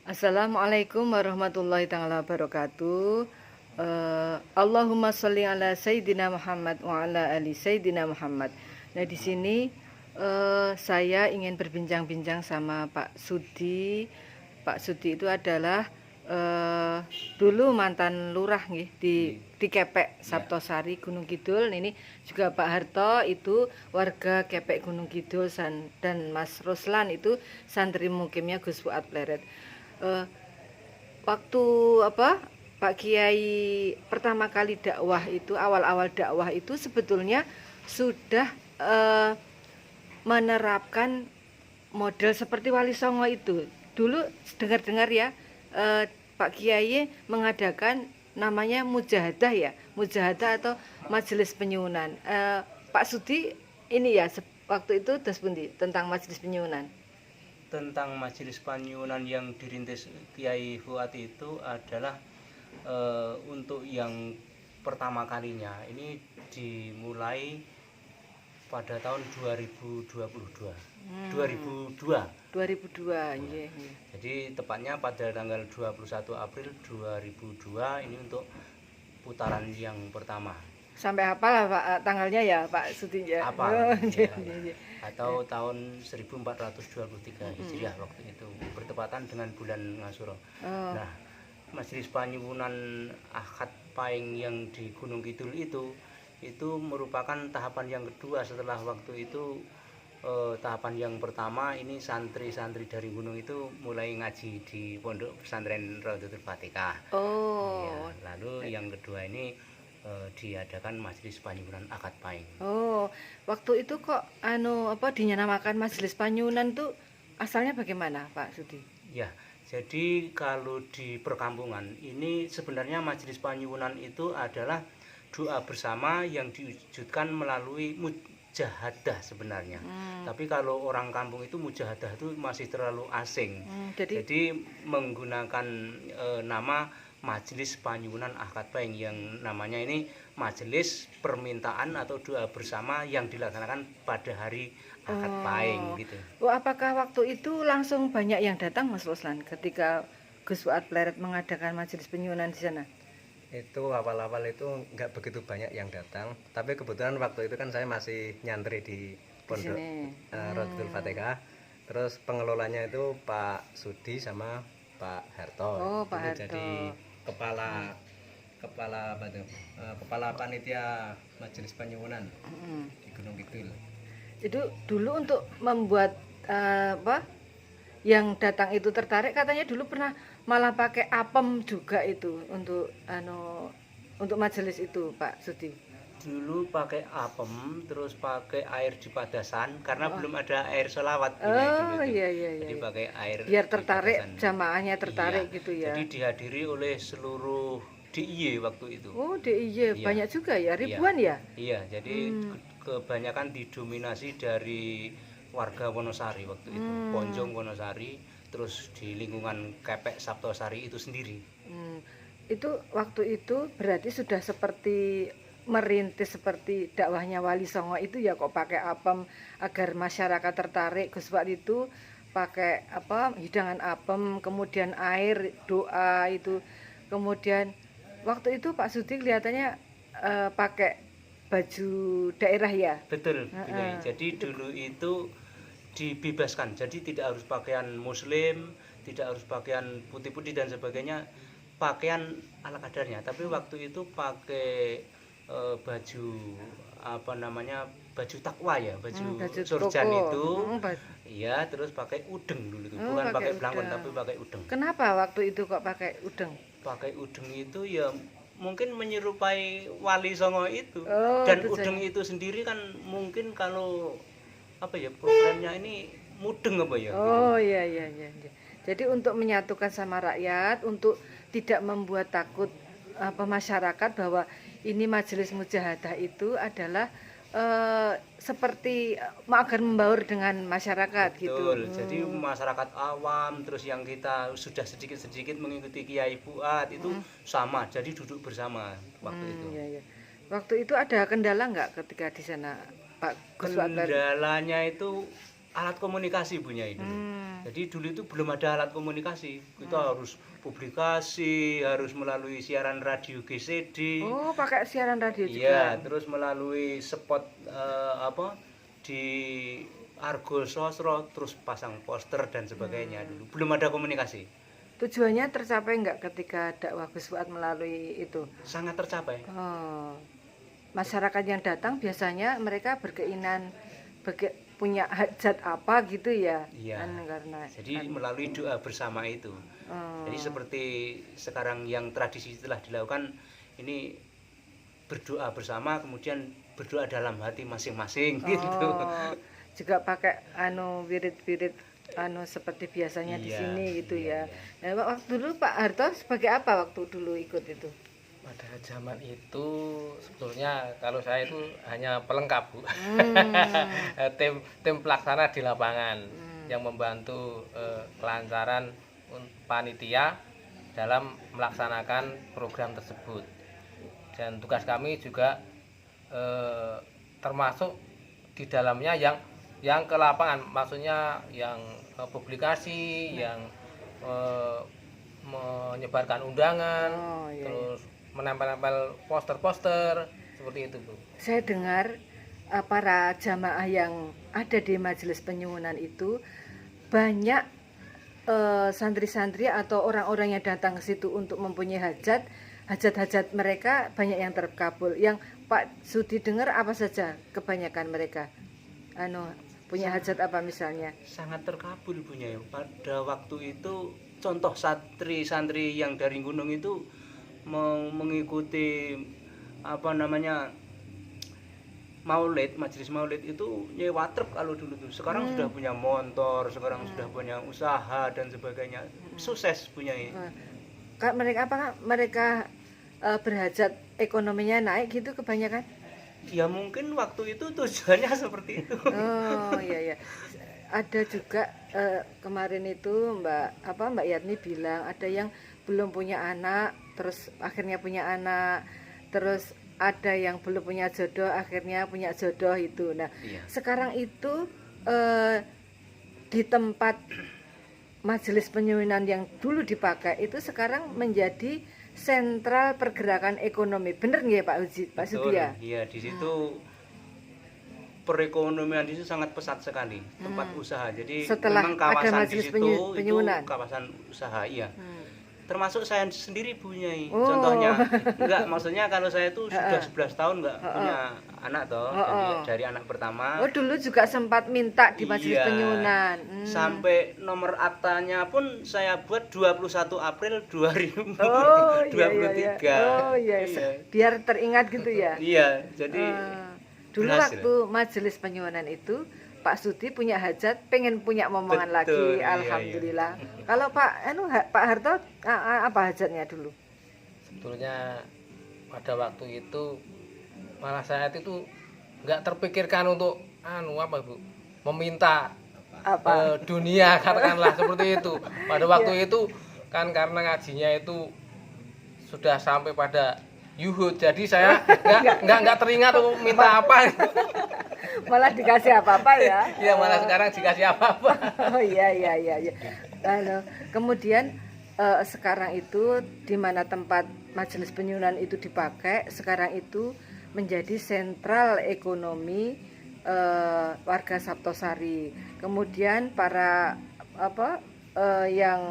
Assalamualaikum warahmatullahi taala wabarakatuh. Allahumma sholli ala Sayyidina Muhammad wa ala ali Sayyidina Muhammad. Nah, di sini saya ingin berbincang-bincang sama Pak Sudi. Pak Sudi itu adalah dulu mantan lurah nih di Kepek Saptosari Gunung Kidul. Ini juga Pak Harto itu warga Kepek Gunung Kidul dan Mas Ruslan itu santri mukimnya Gus Fuad Pleret. Eh, Waktu Pak Kiai pertama kali dakwah itu, awal-awal dakwah itu sebetulnya sudah menerapkan model seperti Wali Songo itu. Dulu dengar-dengar ya, Pak Kiai mengadakan namanya mujahadah ya, mujahadah atau majelis penyuunan. Pak Sudi ini ya waktu itu pundi tentang majelis penyuunan. Tentang majelis penyuunan yang dirintis Kiai Fuad itu adalah untuk yang pertama kalinya ini dimulai pada tahun 2022. 2002 iya. Jadi tepatnya pada tanggal 21 April 2002 ini untuk putaran yang pertama. Sampai hafal lah Pak tanggalnya ya Pak Sudi ya. Apa? Iya. Atau tahun 1423 Hijriah waktu itu bertepatan dengan bulan Ngasuro. Nah, Majelis Penyuunan Akad Pahing yang di Gunung Kidul itu merupakan tahapan yang kedua setelah waktu itu. Tahapan yang pertama ini santri-santri dari gunung itu mulai ngaji di pondok pesantren Raudhatul Fatihah. Ya, lalu yang kedua ini diadakan Majelis Penyuunan Akad Pahing. Waktu itu kok dinamakan Majelis Penyuunan tuh asalnya bagaimana Pak Sudi? Ya, jadi kalau di perkampungan ini sebenarnya Majelis Penyuunan itu adalah doa bersama yang diwujudkan melalui mujahadah sebenarnya. Tapi kalau orang kampung itu mujahadah itu masih terlalu asing. Jadi menggunakan nama Majelis Penyuunan Akad Pahing yang namanya ini majelis permintaan atau doa bersama yang dilaksanakan pada hari Akad Pahing gitu. Apakah waktu itu langsung banyak yang datang Mas Ruslan ketika Gus Fuad Pleret mengadakan majelis penyuunan di sana? Itu awal-awal itu nggak begitu banyak yang datang, tapi kebetulan waktu itu kan saya masih nyantri di pondok Raudhatul Fatihah. Terus pengelolanya itu Pak Sudi sama Pak Harto. Pak Harto. Jadi kepala apa tuh? Kepala panitia majelis penyuunan di Gunung Kidul. Itu dulu untuk membuat yang datang itu tertarik, katanya dulu pernah malah pakai apem juga itu untuk majelis itu Pak Sudi. Dulu pakai apem, terus pakai air di padasan karena belum ada air selawat. Iya. Jadi pakai air biar tertarik, jamaahnya tertarik gitu ya. Jadi dihadiri oleh seluruh DIY waktu itu. DIY banyak juga ya, ribuan ya? Iya, jadi kebanyakan didominasi dari warga Wonosari waktu itu, Ponjong Wonosari, terus di lingkungan Kepek Saptosari itu sendiri. Itu waktu itu berarti sudah seperti merintis seperti dakwahnya Wali Songo itu ya, kok pakai apem agar masyarakat tertarik. Gus Fuad itu pakai hidangan apem, kemudian air, doa itu. Kemudian waktu itu Pak Sudi kelihatannya pakai baju daerah ya. Betul. Jadi dulu itu dibebaskan, jadi tidak harus pakaian muslim, tidak harus pakaian putih-putih dan sebagainya, pakaian ala kadarnya. Tapi waktu itu pakai baju baju takwa ya, baju surjan itu. Iya, terus pakai udeng dulu itu, bukan pakai blangkon tapi pakai udeng. Kenapa waktu itu kok pakai udeng? Pakai udeng itu ya mungkin menyerupai Wali Songo itu. Dan udeng itu sendiri kan mungkin kalau programnya ini mudeng gitu. Iya. Jadi untuk menyatukan sama rakyat, untuk tidak membuat takut masyarakat bahwa ini majelis mujahadah itu adalah seperti agar membaur dengan masyarakat. Betul, gitu. Jadi masyarakat awam, terus yang kita sudah sedikit-sedikit mengikuti Kiai Fuad itu sama, jadi duduk bersama waktu itu. Iya. Waktu itu ada kendala nggak ketika di sana Pak Gus Fuad? Kendalanya itu alat komunikasi punya itu. Jadi dulu itu belum ada alat komunikasi. Kita harus publikasi, harus melalui siaran radio GCD. Oh, pakai siaran radio juga. Iya, terus melalui spot di Argo Sosro, terus pasang poster dan sebagainya dulu. Belum ada komunikasi. Tujuannya tercapai nggak ketika dakwah Gus Fuad melalui itu? Sangat tercapai. Oh, masyarakat yang datang biasanya mereka berkeinginan punya hajat apa gitu ya? Iya. Karena Jadi melalui doa bersama itu. Jadi seperti sekarang yang tradisi telah dilakukan ini berdoa bersama, kemudian berdoa dalam hati masing-masing gitu. Juga pakai wirid-wirid seperti biasanya di Iya, sini gitu iya, ya. Nah, waktu dulu Pak Harto sebagai apa waktu dulu ikut itu? Pada zaman itu sebetulnya kalau saya itu hanya pelengkap, Bu. tim pelaksana di lapangan yang membantu kelancaran panitia dalam melaksanakan program tersebut. Dan tugas kami juga termasuk di dalamnya yang ke lapangan, maksudnya yang publikasi, yang menyebarkan undangan, terus menempel-nempel poster-poster seperti itu, Bu. Saya dengar para jamaah yang ada di majelis penyuwunan itu banyak santri-santri atau orang-orang yang datang ke situ untuk mempunyai hajat mereka banyak yang terkabul. Yang Pak Sudi dengar apa saja kebanyakan mereka punya hajat apa misalnya? Sangat terkabul punya ya. Pada waktu itu contoh santri-santri yang dari gunung itu mau mengikuti maulid, majelis maulid itu nyewa truk kalau dulu tuh. Sekarang sudah punya motor, sekarang sudah punya usaha dan sebagainya. Sukses punya ini. Apakah mereka berhajat ekonominya naik gitu kebanyakan? Ya mungkin waktu itu tujuannya seperti itu. Oh iya. Ada juga kemarin itu Mbak Yatni bilang ada yang belum punya anak, terus akhirnya punya anak, terus ada yang belum punya jodoh, akhirnya punya jodoh itu. Nah, Iya. sekarang itu di tempat majelis penyuwinan yang dulu dipakai itu sekarang menjadi sentral pergerakan ekonomi. Bener nggak Pak Sudi ya? Iya, di situ perekonomian di situ sangat pesat sekali, tempat usaha. Jadi Setelah memang ada kawasan di majelis situ itu penyuwunan. kawasan usaha, iya. Termasuk saya sendiri punya, Oh. contohnya. Enggak, maksudnya kalau saya itu sudah 11 tahun enggak punya anak toh, dari anak pertama. Oh, dulu juga sempat minta di majelis Iya. penyuwunan. Sampai nomor aktanya pun saya buat 21 April 2023. Oh iya. Oh iya. Biar teringat gitu ya. Iya, jadi Dulu berhasil. waktu majelis penyuwunan itu Pak Sudi punya hajat, pengen punya momongan Betul, lagi, iya, alhamdulillah. Kalau Pak Harto apa hajatnya dulu? Sebetulnya pada waktu itu malah saya itu nggak terpikirkan untuk Bu, meminta Apa? dunia, katakanlah seperti itu. Pada waktu itu kan karena ngajinya itu sudah sampai pada yuhud, jadi saya nggak teringat tuh minta apa. Malah dikasih apa-apa ya? Iya, malah sekarang dikasih apa-apa. Oh iya. Kemudian sekarang itu di mana tempat majelis penyuwunan itu dipakai, sekarang itu menjadi sentral ekonomi warga Saptosari. Kemudian para yang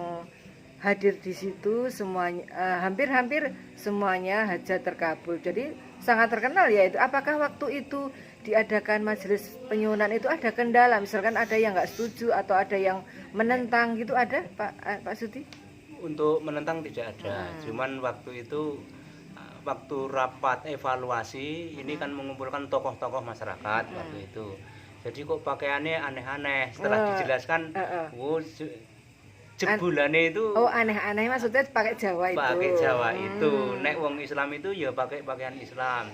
hadir di situ semuanya hampir semuanya hajat terkabul. Jadi sangat terkenal ya itu. Apakah waktu itu diadakan majelis penyuwunan itu ada kendala, misalkan ada yang nggak setuju atau ada yang menentang gitu, ada Pak Sudi? Untuk menentang tidak ada, cuman waktu itu waktu rapat evaluasi ini kan mengumpulkan tokoh-tokoh masyarakat waktu itu. Jadi kok pakaiannya aneh-aneh, setelah dijelaskan, jebulannya itu aneh-aneh maksudnya pakai Jawa itu. Pakai Jawa itu. Nek wong Islam itu ya pakai pakaian Islam.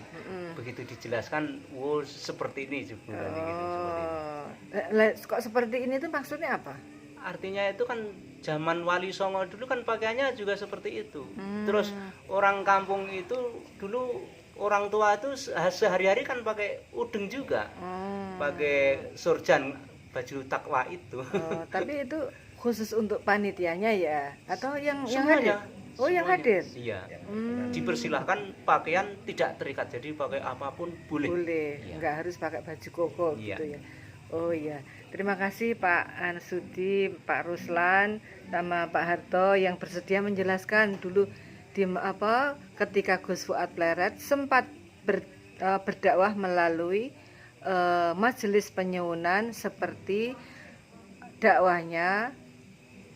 Begitu dijelaskan, seperti ini jebulannya gitu, seperti itu. Kok seperti ini tuh maksudnya apa? Artinya itu kan zaman Wali Songo dulu kan pakaiannya juga seperti itu. Terus orang kampung itu dulu orang tua itu sehari-hari kan pakai udeng juga. Pakai surjan, baju takwa itu. Tapi itu khusus untuk panitianya ya atau yang Semuanya. hadir? Oh, yang Semuanya. hadir. Iya. Hmm, Dipersilahkan pakaian tidak terikat, jadi pakai apapun boleh. boleh, Iya. nggak harus pakai baju koko Iya. gitu ya. Oh iya, terima kasih Pak Ansudi, Pak Ruslan, sama Pak Harto yang bersedia menjelaskan dulu ketika Gus Fuad Pleret sempat berdakwah melalui majelis penyuwunan seperti dakwahnya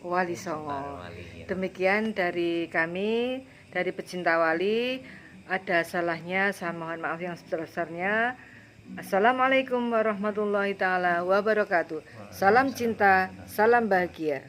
Wali Songo. Wali, ya. Demikian dari kami, dari pecinta wali. Ada salahnya, saya mohon maaf yang sebesar-besarnya. Assalamualaikum warahmatullahi taala wabarakatuh. Salam cinta, salam bahagia.